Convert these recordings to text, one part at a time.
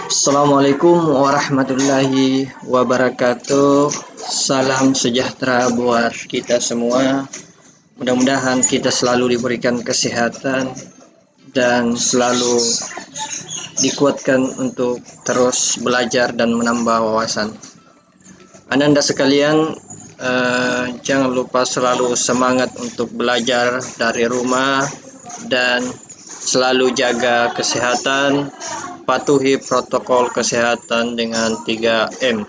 Assalamualaikum warahmatullahi wabarakatuh. Salam sejahtera buat kita semua. Mudah-mudahan kita selalu diberikan kesehatan dan selalu dikuatkan untuk terus belajar dan menambah wawasan. Ananda sekalian, jangan lupa selalu semangat untuk belajar dari rumah dan selalu jaga kesehatan, patuhi protokol kesehatan dengan 3M.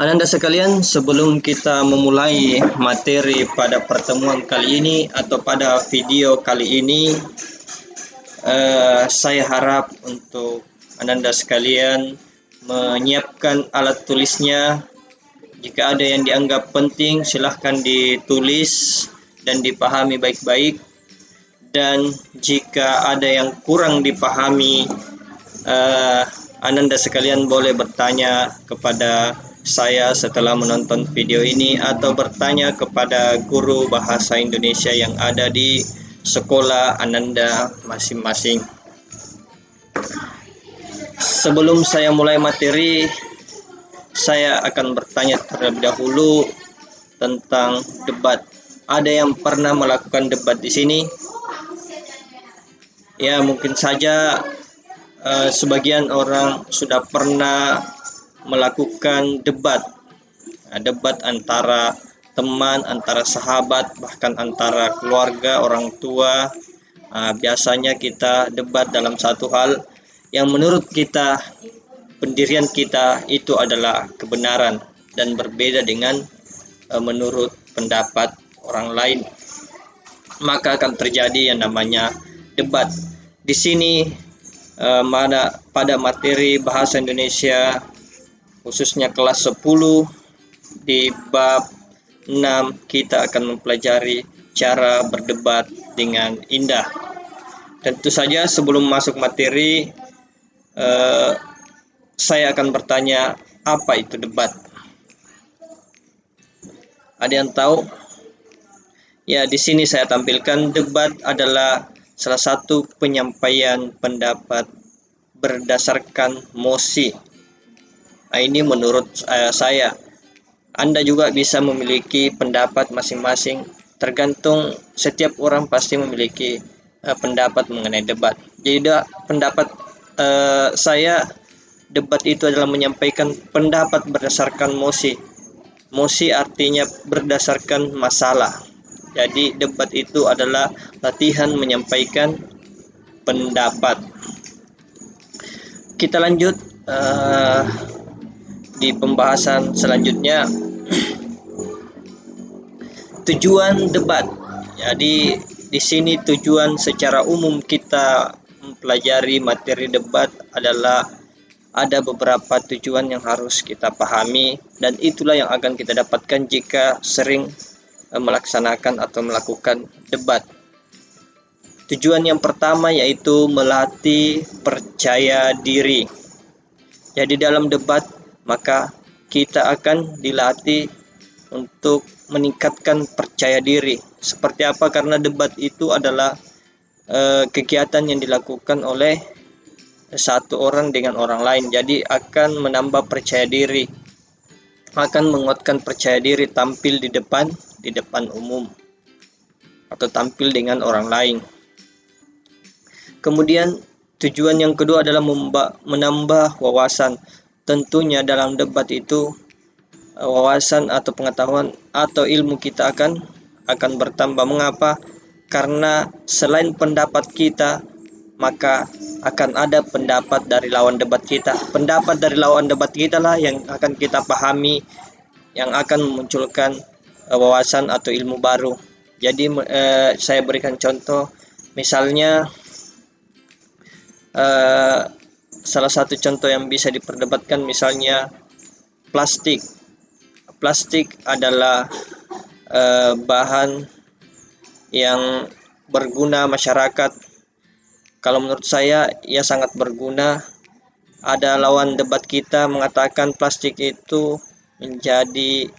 Ananda sekalian, sebelum kita memulai materi pada pertemuan kali ini atau pada video kali ini, saya harap untuk Ananda sekalian menyiapkan alat tulisnya. Jika ada yang dianggap penting, silahkan ditulis dan dipahami baik-baik. Dan jika ada yang kurang dipahami, Ananda sekalian boleh bertanya kepada saya setelah menonton video ini atau bertanya kepada guru bahasa Indonesia yang ada di sekolah Ananda masing-masing. Sebelum saya mulai materi, saya akan bertanya terlebih dahulu tentang debat. Ada yang pernah melakukan debat di sini? Ya, mungkin saja sebagian orang sudah pernah melakukan debat. Debat antara teman, antara sahabat, bahkan antara keluarga, orang tua. Biasanya kita debat dalam satu hal yang menurut kita, pendirian kita itu adalah kebenaran dan berbeda dengan menurut pendapat orang lain. Maka akan terjadi yang namanya debat. Di sini pada materi bahasa Indonesia khususnya kelas 10 di bab 6 kita akan mempelajari cara berdebat dengan indah. Tentu saja sebelum masuk materi, saya akan bertanya, apa itu debat? Ada yang tahu? Ya, di sini saya tampilkan debat adalah salah satu penyampaian pendapat berdasarkan mosi. Ini menurut saya. Anda juga bisa memiliki pendapat masing-masing. Tergantung, setiap orang pasti memiliki pendapat mengenai debat. Jadi pendapat saya, debat itu adalah menyampaikan pendapat berdasarkan mosi. Mosi artinya berdasarkan masalah. Jadi debat itu adalah latihan menyampaikan pendapat. Kita lanjut di pembahasan selanjutnya. Tujuan debat. Jadi di sini tujuan secara umum kita mempelajari materi debat adalah ada beberapa tujuan yang harus kita pahami, dan itulah yang akan kita dapatkan jika sering melaksanakan atau melakukan debat. Tujuan yang pertama yaitu melatih percaya diri. Jadi dalam debat maka kita akan dilatih untuk meningkatkan percaya diri. Seperti apa? Karena debat itu adalah kegiatan yang dilakukan oleh satu orang dengan orang lain. Jadi akan menambah percaya diri, akan menguatkan percaya diri tampil di depan umum atau tampil dengan orang lain. Kemudian tujuan yang kedua adalah menambah wawasan. Tentunya dalam debat itu wawasan atau pengetahuan atau ilmu kita akan bertambah. Mengapa? Karena selain pendapat kita, maka akan ada pendapat dari lawan debat kita. Pendapat dari lawan debat kita lah yang akan kita pahami, yang akan memunculkan wawasan atau ilmu baru. Jadi saya berikan contoh, misalnya salah satu contoh yang bisa diperdebatkan misalnya plastik. Plastik adalah bahan yang berguna masyarakat. Kalau menurut saya, ia sangat berguna. Ada lawan debat kita mengatakan plastik itu menjadi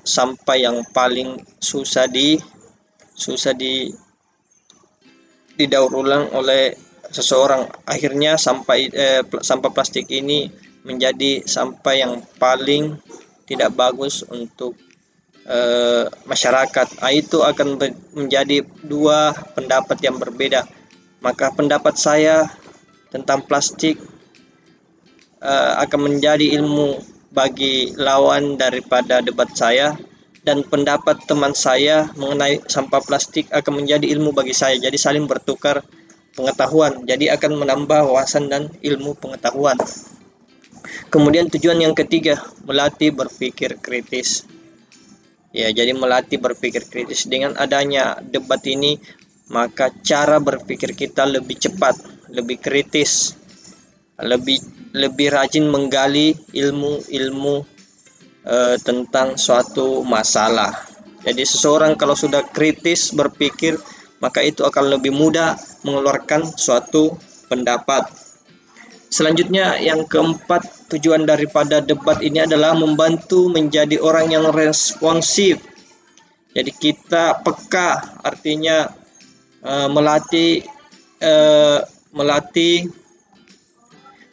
sampah yang paling susah susah didaur ulang oleh seseorang. Akhirnya sampah plastik ini menjadi sampah yang paling tidak bagus untuk masyarakat. Itu akan menjadi dua pendapat yang berbeda. Maka pendapat saya tentang plastik akan menjadi ilmu bagi lawan daripada debat saya, dan pendapat teman saya mengenai sampah plastik akan menjadi ilmu bagi saya. Jadi saling bertukar pengetahuan, jadi akan menambah wawasan dan ilmu pengetahuan. Kemudian tujuan yang ketiga, melatih berpikir kritis. Ya, jadi melatih berpikir kritis. Dengan adanya debat ini, maka cara berpikir kita lebih cepat, lebih kritis, lebih rajin menggali ilmu-ilmu tentang suatu masalah. Jadi seseorang kalau sudah kritis berpikir, maka itu akan lebih mudah mengeluarkan suatu pendapat. Selanjutnya yang keempat, tujuan daripada debat ini adalah membantu menjadi orang yang responsif. Jadi kita peka, artinya melatih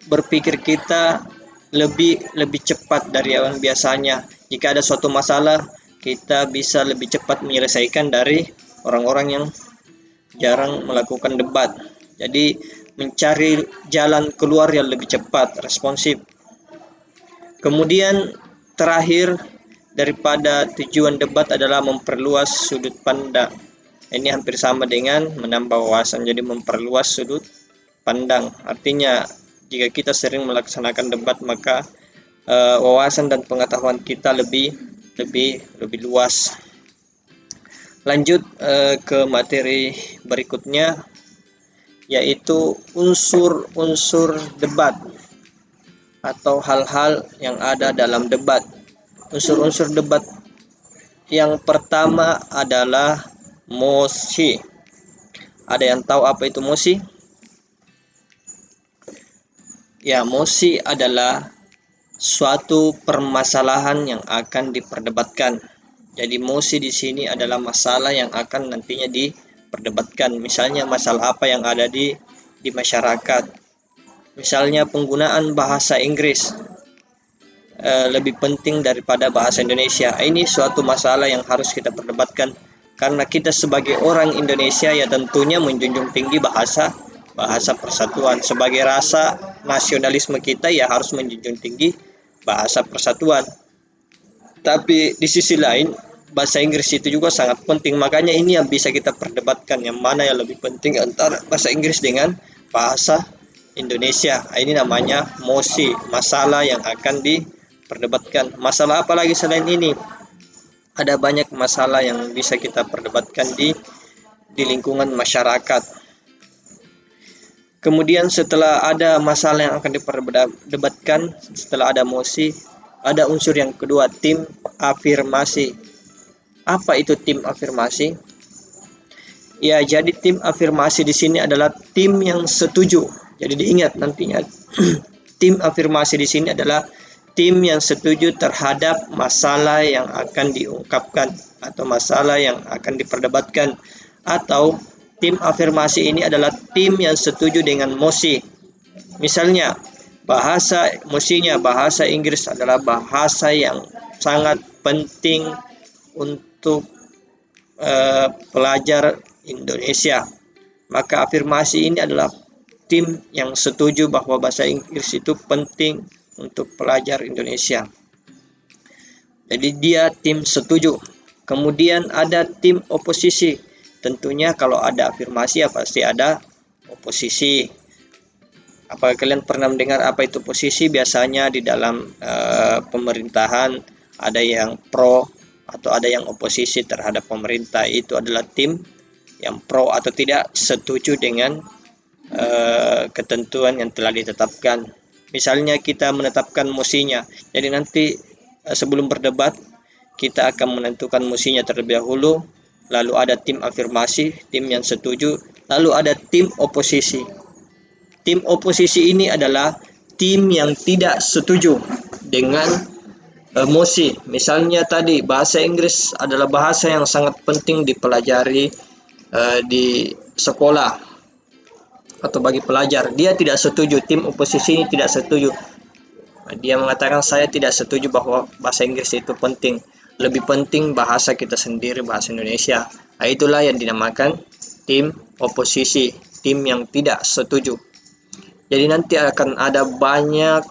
berpikir kita lebih cepat dari yang biasanya. Jika ada suatu masalah, kita bisa lebih cepat menyelesaikan dari orang-orang yang jarang melakukan debat. Jadi mencari jalan keluar yang lebih cepat, responsif. Kemudian terakhir daripada tujuan debat adalah memperluas sudut pandang. Ini hampir sama dengan menambah wawasan, jadi memperluas sudut pandang. Artinya jika kita sering melaksanakan debat, maka wawasan dan pengetahuan kita lebih luas. Lanjut ke materi berikutnya, yaitu unsur-unsur debat atau hal-hal yang ada dalam debat. Unsur-unsur debat yang pertama adalah mosi. Ada yang tahu apa itu mosi? Ya, mosi adalah suatu permasalahan yang akan diperdebatkan. Jadi mosi di sini adalah masalah yang akan nantinya diperdebatkan. Misalnya masalah apa yang ada di masyarakat. Misalnya penggunaan bahasa Inggris lebih penting daripada bahasa Indonesia. Ini suatu masalah yang harus kita perdebatkan, karena kita sebagai orang Indonesia ya tentunya menjunjung tinggi bahasa persatuan. Sebagai rasa nasionalisme kita ya harus menjunjung tinggi bahasa persatuan. Tapi di sisi lain bahasa Inggris itu juga sangat penting. Makanya ini yang bisa kita perdebatkan, yang mana yang lebih penting antara bahasa Inggris dengan bahasa Indonesia. Ini namanya mosi, masalah yang akan diperdebatkan. Masalah apa lagi selain ini? Ada banyak masalah yang bisa kita perdebatkan di lingkungan masyarakat. Kemudian setelah ada masalah yang akan diperdebatkan, setelah ada mosi, ada unsur yang kedua, tim afirmasi. Apa itu tim afirmasi? Ya, jadi tim afirmasi di sini adalah tim yang setuju. Jadi diingat nantinya, tim afirmasi di sini adalah tim yang setuju terhadap masalah yang akan diungkapkan atau masalah yang akan diperdebatkan. Atau tim afirmasi ini adalah tim yang setuju dengan mosi. Misalnya, bahasa Inggris adalah bahasa yang sangat penting untuk pelajar Indonesia. Maka afirmasi ini adalah tim yang setuju bahwa bahasa Inggris itu penting untuk pelajar Indonesia. Jadi dia tim setuju. Kemudian ada tim oposisi. Tentunya kalau ada afirmasi ya pasti ada oposisi. Apakah kalian pernah mendengar apa itu oposisi? Biasanya di dalam pemerintahan ada yang pro atau ada yang oposisi terhadap pemerintah. Itu adalah tim yang pro atau tidak setuju dengan ketentuan yang telah ditetapkan. Misalnya kita menetapkan mosinya. Jadi nanti sebelum berdebat kita akan menentukan mosinya terlebih dahulu. Lalu ada tim afirmasi, tim yang setuju, lalu ada tim oposisi. Tim oposisi ini adalah tim yang tidak setuju dengan emosi. Misalnya tadi bahasa Inggris adalah bahasa yang sangat penting dipelajari di sekolah atau bagi pelajar. Dia tidak setuju, tim oposisi ini tidak setuju. Dia mengatakan saya tidak setuju bahwa bahasa Inggris itu penting. Lebih penting bahasa kita sendiri, bahasa Indonesia. Nah, itulah yang dinamakan tim oposisi, tim yang tidak setuju. Jadi nanti akan ada banyak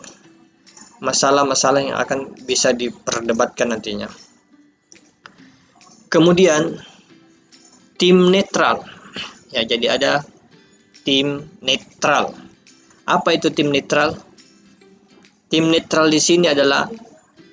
masalah-masalah yang akan bisa diperdebatkan nantinya. Kemudian tim netral. Ya, jadi ada tim netral. Apa itu tim netral? Tim netral di sini adalah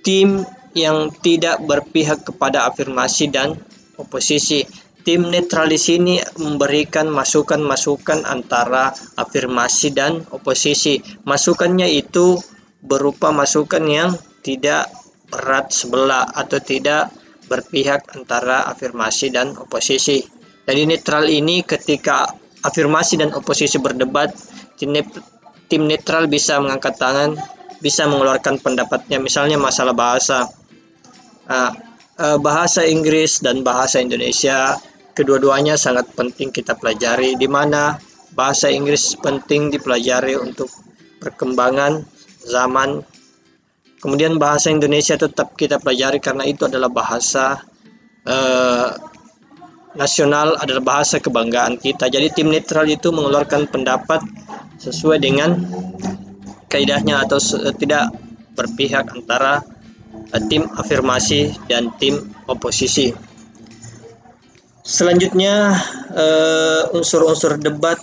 tim yang tidak berpihak kepada afirmasi dan oposisi. Tim netral di sini memberikan masukan-masukan antara afirmasi dan oposisi. Masukannya itu berupa masukan yang tidak berat sebelah atau tidak berpihak antara afirmasi dan oposisi. Jadi netral ini ketika afirmasi dan oposisi berdebat, tim netral bisa mengangkat tangan, bisa mengeluarkan pendapatnya. Misalnya masalah bahasa, bahasa Inggris dan bahasa Indonesia, kedua-duanya sangat penting kita pelajari, di mana bahasa Inggris penting dipelajari untuk perkembangan zaman. Kemudian bahasa Indonesia tetap kita pelajari karena itu adalah bahasa nasional, adalah bahasa kebanggaan kita. Jadi tim netral itu mengeluarkan pendapat sesuai dengan kaidahnya atau tidak berpihak antara tim afirmasi dan tim oposisi. Selanjutnya unsur-unsur debat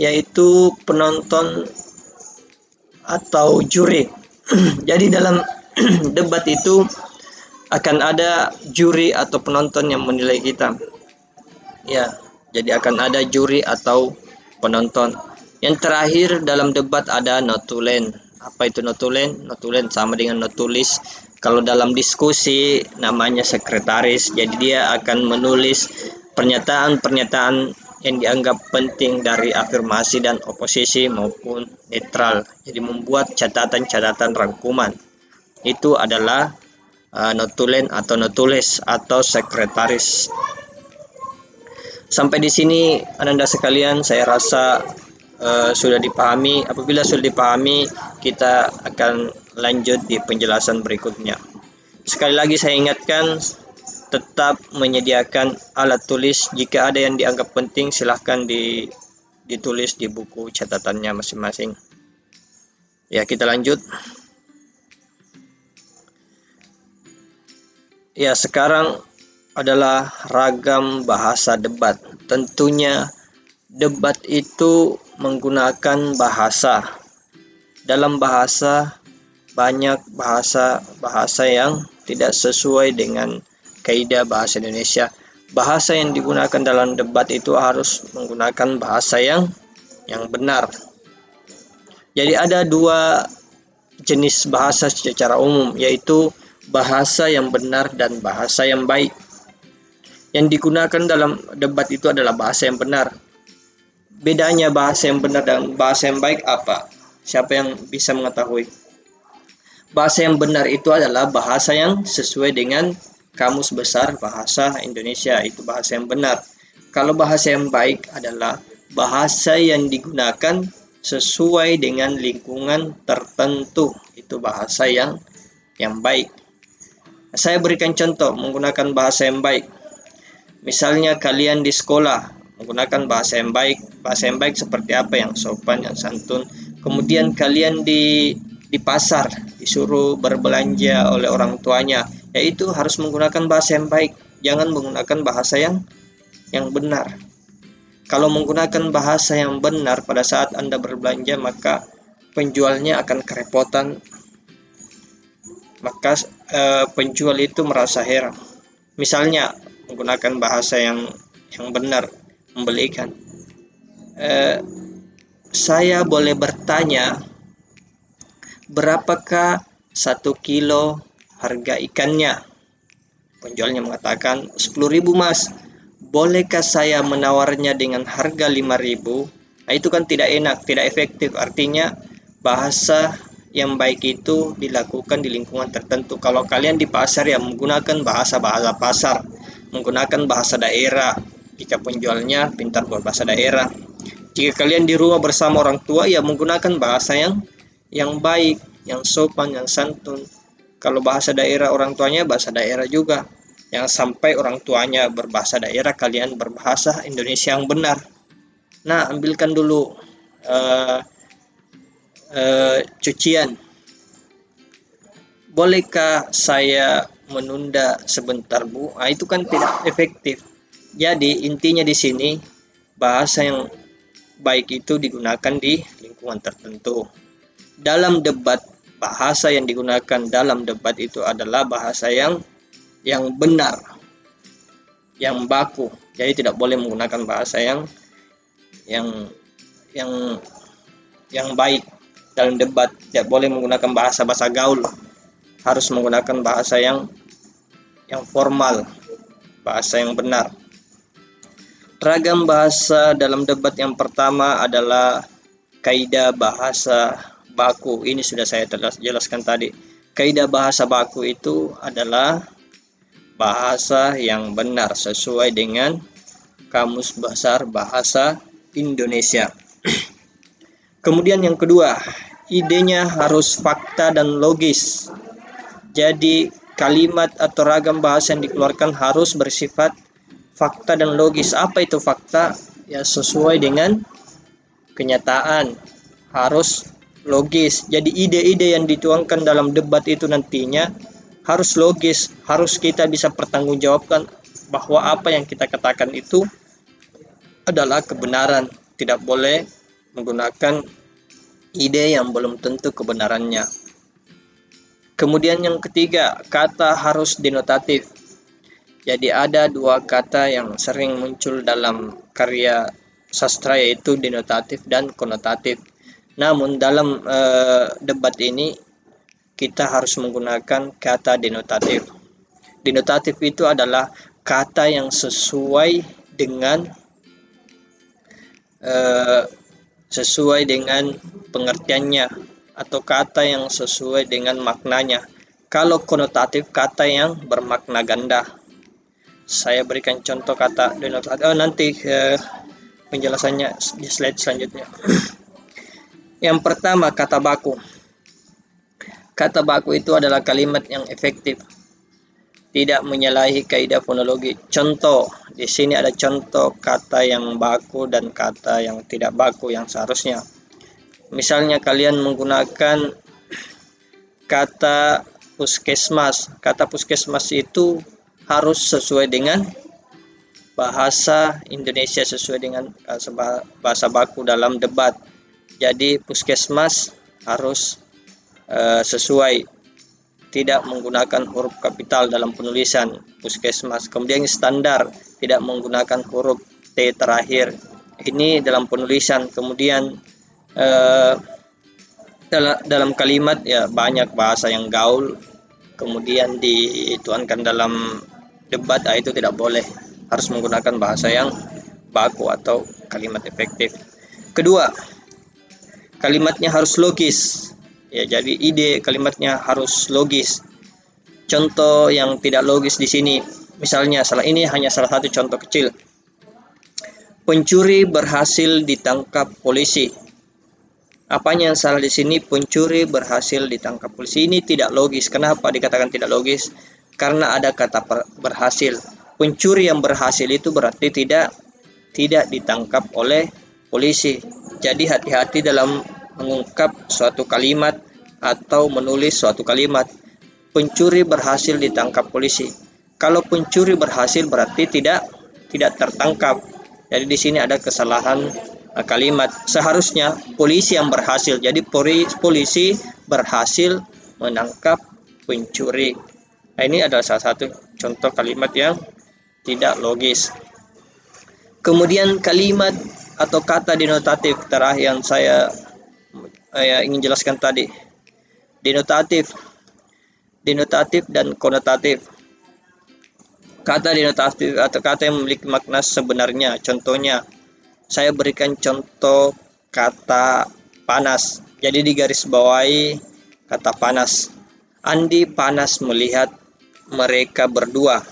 yaitu penonton atau juri. Jadi dalam debat itu akan ada juri atau penonton yang menilai kita. Ya, jadi akan ada juri atau penonton. Yang terakhir dalam debat ada notulen. Apa itu notulen? Notulen sama dengan notulis. Kalau dalam diskusi namanya sekretaris. Jadi dia akan menulis pernyataan-pernyataan yang dianggap penting dari afirmasi dan oposisi maupun netral. Jadi membuat catatan-catatan rangkuman. Itu adalah notulen atau notulis atau sekretaris. Sampai di sini Ananda sekalian, saya rasa sudah dipahami. Apabila sudah dipahami, kita akan lanjut di penjelasan berikutnya. Sekali lagi saya ingatkan, tetap menyediakan alat tulis. Jika ada yang dianggap penting, silahkan ditulis di buku catatannya masing-masing. Ya, kita lanjut. Ya, sekarang adalah ragam bahasa debat. Tentunya debat itu menggunakan bahasa. Dalam bahasa, banyak bahasa yang tidak sesuai dengan kaidah bahasa Indonesia. Bahasa yang digunakan dalam debat itu harus menggunakan bahasa yang benar. Jadi ada dua jenis bahasa secara umum, yaitu bahasa yang benar dan bahasa yang baik. Yang digunakan dalam debat itu adalah bahasa yang benar. Bedanya bahasa yang benar dan bahasa yang baik apa? Siapa yang bisa mengetahui? Bahasa yang benar itu adalah bahasa yang sesuai dengan Kamus Besar Bahasa Indonesia, itu bahasa yang benar. Kalau bahasa yang baik adalah bahasa yang digunakan sesuai dengan lingkungan tertentu, itu bahasa yang baik. Saya berikan contoh menggunakan bahasa yang baik. Misalnya kalian di sekolah menggunakan bahasa yang baik. Bahasa yang baik seperti apa? Yang sopan, yang santun. Kemudian kalian di pasar disuruh berbelanja oleh orang tuanya, yaitu harus menggunakan bahasa yang baik. Jangan menggunakan bahasa yang benar. Kalau menggunakan bahasa yang benar pada saat Anda berbelanja, maka penjualnya akan kerepotan. Maka penjual itu merasa heran. Misalnya menggunakan bahasa yang benar, membelikan. Saya boleh bertanya, berapakah 1 kilo harga ikannya? Penjualnya mengatakan 10.000 mas. Bolehkah saya menawarnya dengan harga 5.000? Nah, itu kan tidak enak, tidak efektif. Artinya bahasa yang baik itu dilakukan di lingkungan tertentu. Kalau kalian di pasar ya menggunakan bahasa pasar, menggunakan bahasa daerah. Jika penjualnya pintar berbahasa daerah. Jika kalian di rumah bersama orang tua ya menggunakan bahasa yang baik, yang sopan, yang santun. Kalau bahasa daerah orang tuanya bahasa daerah juga. Yang sampai orang tuanya berbahasa daerah, kalian berbahasa Indonesia yang benar. Nah, ambilkan dulu cucian. Bolehkah saya menunda sebentar, Bu? Nah, itu kan tidak efektif. Jadi intinya di sini bahasa yang baik itu digunakan di lingkungan tertentu. Dalam debat, bahasa yang digunakan dalam debat itu adalah bahasa yang benar, yang baku. Jadi tidak boleh menggunakan bahasa yang baik dalam debat. Tidak boleh menggunakan bahasa gaul. Harus menggunakan bahasa yang formal, bahasa yang benar. Ragam bahasa dalam debat yang pertama adalah kaidah bahasa baku. Ini sudah saya jelaskan tadi. Kaidah bahasa baku itu adalah bahasa yang benar sesuai dengan Kamus Besar Bahasa Indonesia. Kemudian yang kedua, idenya harus fakta dan logis. Jadi kalimat atau ragam bahasa yang dikeluarkan harus bersifat fakta dan logis. Apa itu fakta? Ya sesuai dengan kenyataan, harus logis. Jadi ide-ide yang dituangkan dalam debat itu nantinya harus logis, harus kita bisa pertanggungjawabkan bahwa apa yang kita katakan itu adalah kebenaran. Tidak boleh menggunakan ide yang belum tentu kebenarannya. Kemudian yang ketiga, kata harus denotatif. Jadi ada dua kata yang sering muncul dalam karya sastra, yaitu denotatif dan konotatif. Namun dalam debat ini kita harus menggunakan kata denotatif. Denotatif itu adalah kata yang sesuai dengan pengertiannya, atau kata yang sesuai dengan maknanya. Kalau konotatif, kata yang bermakna ganda. Saya berikan contoh kata denotatif. Nanti penjelasannya di slide selanjutnya. Yang pertama, kata baku. Kata baku itu adalah kalimat yang efektif, tidak menyalahi kaidah fonologi. Contoh, di sini ada contoh kata yang baku dan kata yang tidak baku yang seharusnya. Misalnya kalian menggunakan kata puskesmas. Kata puskesmas itu harus sesuai dengan bahasa Indonesia, sesuai dengan bahasa baku dalam debat. Jadi puskesmas harus sesuai, tidak menggunakan huruf kapital dalam penulisan puskesmas. Kemudian standar, tidak menggunakan huruf T terakhir. Ini dalam penulisan. Kemudian dalam kalimat ya banyak bahasa yang gaul, kemudian dituangkan dalam debat, itu tidak boleh. Harus menggunakan bahasa yang baku atau kalimat efektif. Kedua, kalimatnya harus logis. Ya, jadi ide kalimatnya harus logis. Contoh yang tidak logis di sini, misalnya ini hanya salah satu contoh kecil. Pencuri berhasil ditangkap polisi. Apanya yang salah di sini? Pencuri berhasil ditangkap polisi. Ini tidak logis. Kenapa dikatakan tidak logis? Karena ada kata berhasil. Pencuri yang berhasil itu berarti tidak ditangkap oleh polisi. Jadi hati-hati dalam mengungkap suatu kalimat atau menulis suatu kalimat. Pencuri berhasil ditangkap polisi. Kalau pencuri berhasil berarti tidak tertangkap. Jadi di sini ada kesalahan kalimat. Seharusnya polisi yang berhasil. Jadi polisi berhasil menangkap pencuri. Nah, ini adalah salah satu contoh kalimat yang tidak logis. Kemudian kalimat atau kata denotatif terakhir yang saya ingin jelaskan tadi. Denotatif dan konotatif. Kata denotatif atau kata yang memiliki makna sebenarnya. Contohnya, saya berikan contoh kata panas. Jadi di garis bawahi kata panas. Andi panas melihat mereka berdua.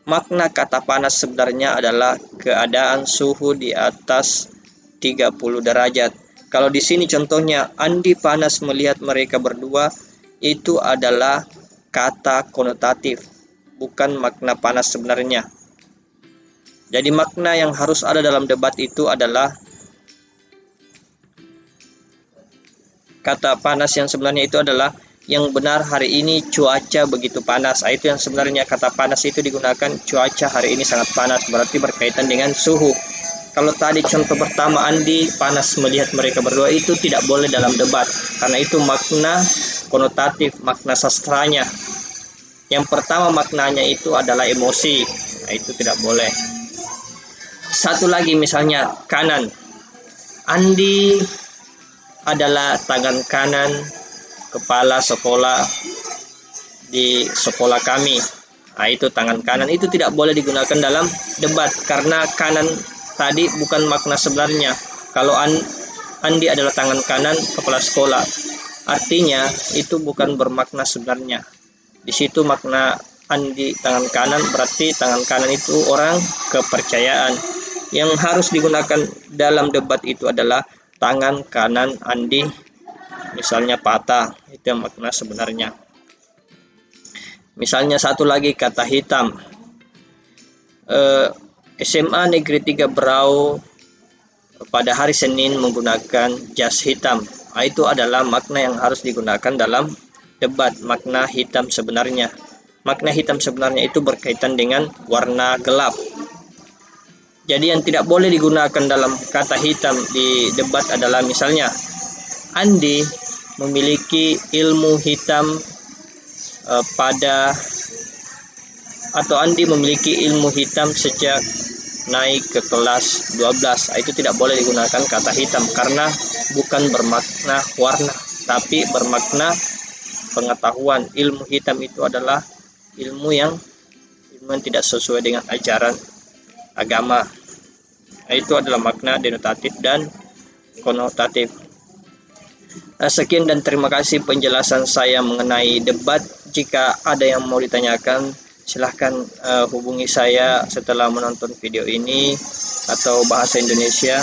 Makna kata panas sebenarnya adalah keadaan suhu di atas 30 derajat. Kalau di sini contohnya Andi panas melihat mereka berdua, itu adalah kata konotatif, bukan makna panas sebenarnya. Jadi makna yang harus ada dalam debat itu adalah kata panas yang sebenarnya itu adalah yang benar hari ini cuaca begitu panas. Itu yang sebenarnya kata panas itu digunakan, cuaca hari ini sangat panas, berarti berkaitan dengan suhu. Kalau tadi contoh pertama Andi panas melihat mereka berdua, itu tidak boleh dalam debat karena itu makna konotatif, makna sastranya. Yang pertama maknanya itu adalah emosi. Nah, itu tidak boleh. Satu lagi misalnya kanan. Andi adalah tangan kanan kepala sekolah di sekolah kami. Nah, itu tangan kanan itu tidak boleh digunakan dalam debat karena kanan tadi bukan makna sebenarnya. Kalau Andi adalah tangan kanan kepala sekolah, artinya itu bukan bermakna sebenarnya. Di situ makna Andi tangan kanan berarti tangan kanan itu orang kepercayaan. Yang harus digunakan dalam debat itu adalah tangan kanan Andi misalnya patah, itu yang makna sebenarnya. Misalnya satu lagi kata hitam. SMA Negeri 3 Berau pada hari Senin menggunakan jas hitam. Itu adalah makna yang harus digunakan dalam debat, makna hitam sebenarnya. Makna hitam sebenarnya itu berkaitan dengan warna gelap. Jadi yang tidak boleh digunakan dalam kata hitam di debat adalah misalnya Andi memiliki ilmu hitam Andi memiliki ilmu hitam sejak naik ke kelas 12. Itu tidak boleh digunakan kata hitam karena bukan bermakna warna, tapi bermakna pengetahuan. Ilmu hitam itu adalah ilmu yang tidak sesuai dengan ajaran agama. Itu adalah makna denotatif dan konotatif. Sekian dan terima kasih penjelasan saya mengenai debat. Jika ada yang mau ditanyakan, silahkan hubungi saya setelah menonton video ini atau bahasa Indonesia.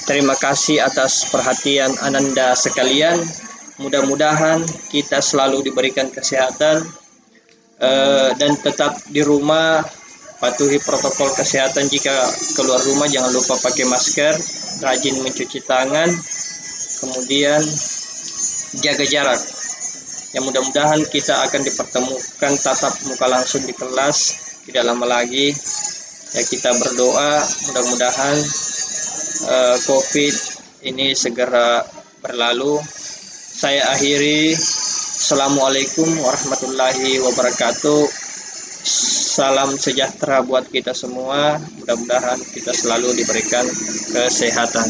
Terima kasih atas perhatian Ananda sekalian. Mudah-mudahan kita selalu diberikan kesehatan dan tetap di rumah. Patuhi protokol kesehatan. Jika keluar rumah jangan lupa pakai masker, rajin mencuci tangan, kemudian jaga jarak. Yang mudah-mudahan kita akan dipertemukan tatap muka langsung di kelas tidak lama lagi. Ya, kita berdoa mudah-mudahan COVID ini segera berlalu. Saya akhiri. Assalamualaikum warahmatullahi wabarakatuh. Salam sejahtera buat kita semua. Mudah-mudahan kita selalu diberikan kesehatan.